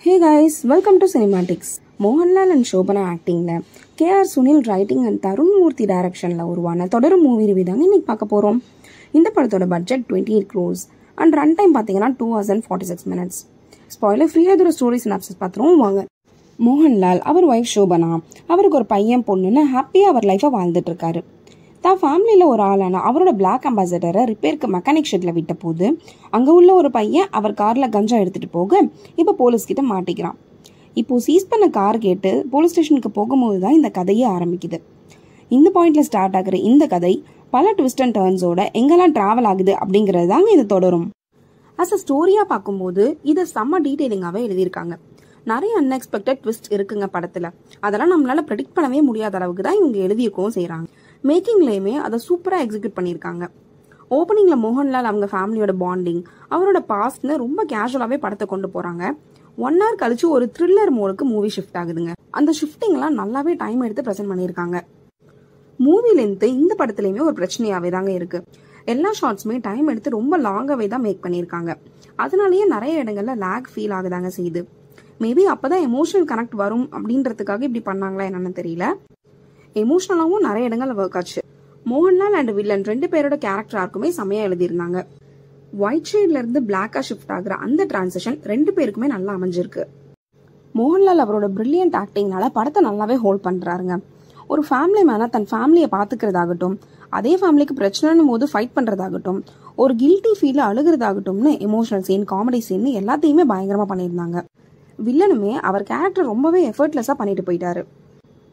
Hey guys, welcome to Cinematics. Mohanlal and Shobana actingல K.R. Sunil writing and Tarun Murthy directionல உருவான தொடரும் movie review தாங்க இன்னைக்கு பார்க்க போறோம். இந்த படத்தோட budget 28 crores and run time பாத்தீங்கன்னா 2 hours and 46 minutes. ஸ்பாயிலர் ஃப்ரீயா இதோட ஸ்டோரி சினாப்சிஸ் பாத்துறோம் வாங்க. மோகன்லால் அவர் வைஃப் ஷோபனா அவருக்கு ஒரு பையன் பொண்ணுன்னு ஹாப்பியா அவர் லைஃபை வாழ்ந்துட்டு இருக்காரு. தான் ஃபேமிலியில ஒரு ஆளான அவரோட பிளாக் அம்பாசடரை ரிப்பேருக்கு மெக்கானிக் ஷெட்ல விட்ட போது அங்க உள்ள ஒரு பையன் அவர் கார்ல கஞ்சா எடுத்துட்டு போக இப்ப போலீஸ் கிட்ட மாட்டிக்கிறான். இப்போ சீஸ் பண்ண கார் கேட்டு போலீஸ் ஸ்டேஷனுக்கு போகும்போது தான் இந்த கதையே ஆரம்பிக்குது. இந்த பாயிண்ட்ல ஸ்டார்ட் ஆகுற இந்த கதை பல ட்விஸ்ட் அண்ட் டர்ன்ஸோட எங்கெல்லாம் டிராவல் ஆகுது அப்படிங்கறது தாங்க இது தொடரும். அஸ் அ ஸ்டோரியா பார்க்கும்போது இதை செம்ம டீடைலிங்காவே எழுதியிருக்காங்க. நிறைய அன்எக்ஸ்பெக்டட் ட்விஸ்ட் இருக்குங்க படத்துல. அதெல்லாம் நம்மளால ப்ரெடிக்ட் பண்ணவே முடியாத அளவுக்கு தான் இவங்க எழுதியிருக்கவும் செய்யறாங்க. மேக்கிங்லயுமே அதை சூப்பரா எக்ஸிக்யூட் பண்ணியிருக்காங்க. ஓப்பனிங்ல மோகன்லால் அவங்க ஃபேமிலியோட பாண்டிங் அவரோட பாஸ்ட்னு ரொம்ப கேஷுவலாவே படத்தை கொண்டு போறாங்க. 1 hour கழிச்சு ஒரு த்ரில்லர் மோடுக்கு மூவி ஷிஃப்ட் ஆகுதுங்க. அந்த ஷிஃப்டிங் எல்லாம் நல்லாவே டைம் எடுத்து பிரசன்ட் பண்ணியிருக்காங்க. மூவி லென்த் இந்த படத்துலயுமே ஒரு பிரச்சனையாவே தாங்க இருக்கு. எல்லா ஷார்ட்ஸுமே டைம் எடுத்து ரொம்ப லாங்காவே தான் மேக் பண்ணியிருக்காங்க. அதனாலயே நிறைய இடங்கள்ல லேக் ஃபீல் ஆகுதாங்க செய்யுது. மேபி அப்பதான் எமோஷனல் கனெக்ட் வரும் அப்படின்றதுக்காக இப்படி பண்ணாங்களா என்னன்னு தெரியல. எமோஷனலாவும் நிறைய இடங்கள்ல ஒர்க் ஆச்சு. மோகன்லால் அண்ட் வில்லன் 2 பேரோட கேரக்டர் ஆர்க்குமே செமையா எழுதியிருந்தாங்க. ஒயிட் ஷேட்ல இருந்து பிளாக்கா ஷிஃப்ட் ஆகுற அந்த டிரான்சிஷன் 2 பேருக்குமே நல்லா அமைஞ்சிருக்கு. மோகன்லால் அவரோட பிரில்லியன்ட் ஆக்டிங்னால படத்தை நல்லாவே ஹோல்ட் பண்றாருங்க. ஒரு ஃபேமிலி மேனா தன் ஃபேமிலியை பாத்துக்கிறதாகட்டும், அதே ஃபேமிலிக்கு பிரச்சனைன்னு போது ஃபைட் பண்றதாகட்டும், ஒரு கில்ட்டி ஃபீல் அழுகிறதாகட்டும்னு எமோஷனல் சீன், காமெடி சீன் எல்லாத்தையுமே பயங்கரமா பண்ணியிருந்தாங்க. வில்லனுமே அவர் கேரக்டர் ரொம்பவே எஃபர்ட்லெஸ்ஸா பண்ணிட்டு போயிட்டாரு.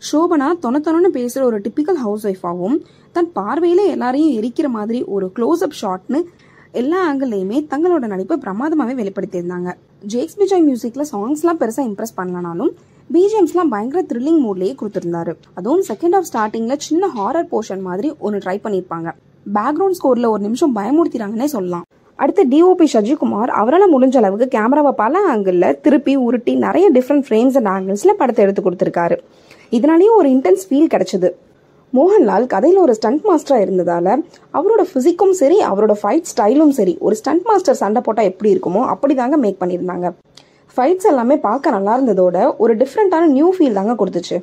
ஷோபனா தொணத்தொன்னு பேசுற ஒரு டிபிக்கல் ஹவுஸ் ஒய்ஃபாவும் தன் பார்வையில எல்லாரையும் எரிக்கிற மாதிரி ஒரு க்ளோஸ் அப் ஷாட்னு எல்லா ஆங்கிள்லயுமே தங்களோட நடிப்பை பிரமாதமாவே வெளிப்படுத்தியிருந்தாங்க. ஜேக்ஸ் பிஜாய் மியூசிக்ல சாங்ஸ் எல்லாம் பெருசா இம்ப்ரெஸ் பண்ணலனாலும் பிஜிஎம்ஸ் எல்லாம் பயங்கர த்ரில்லிங் மூட்லயே கொடுத்திருந்தாரு. அதுவும் செகண்ட் ஆஃப் ஸ்டார்டிங்ல சின்ன ஹாரர் போர்ஷன் மாதிரி ஒன்னு ட்ரை பண்ணிருப்பாங்க. பேக்ரவுண்ட் ஸ்கோர்ல ஒரு நிமிஷம் பயமுறுத்திறாங்கன்னே சொல்லலாம். அடுத்து டிஓபி ஷஜிகுமார் அவரால் முடிஞ்ச அளவுக்கு கேமராவை பல ஆங்கிள் திருப்பி உருட்டி நிறைய டிஃப்ரெண்ட் ஃப்ரேம்ஸ் அண்ட் ஆங்கிள்ஸ்ல படத்தை எடுத்து கொடுத்திருக்காரு. இதனாலேயும் ஒரு இன்டென்ஸ் ஃபீல் கிடைச்சது. மோகன்லால் கதையில ஒரு ஸ்டண்ட் மாஸ்டரா இருந்ததால அவரோட பிசிக்கும் சரி, அவரோட ஃபைட் ஸ்டைலும் சரி, ஒரு ஸ்டண்ட் மாஸ்டர் சண்டை போட்டா எப்படி இருக்குமோ அப்படிதாங்க மேக் பண்ணியிருந்தாங்க. ஃபைட்ஸ் எல்லாமே பார்க்க நல்லா இருந்ததோட ஒரு டிஃப்ரெண்டான நியூ ஃபீல் தாங்க கொடுத்துச்சு.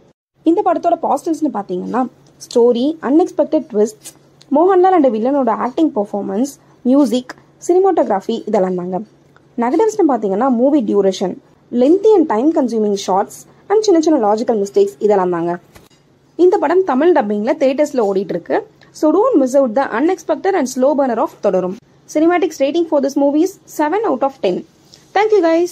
இந்த படத்தோட பாசிட்டிவ்ஸ்னு பாத்தீங்கன்னா story, unexpected twists, Mohanlal and வில்லனோட ஆக்டிங் பெர்ஃபார்மன்ஸ், மியூசிக், சினிமாட்டோகிராஃபி இதெல்லாம் தாங்க. நெகட்டிவ்ஸ்னு பாத்தீங்கன்னா movie duration, lengthy and time consuming shorts and சின்ன சின்ன லாஜிக்கல் மிஸ்டேக்ஸ் இதெல்லாம் தாங்க. இந்த படம் தமிழ் டப்பிங்ல தியேட்டர்ஸ்ல ஓடிட்டு இருக்கு. So don't miss out the unexpected and slow burner of தொடரும். Cinematics rating for this movie is 7 out of 10. Thank you guys.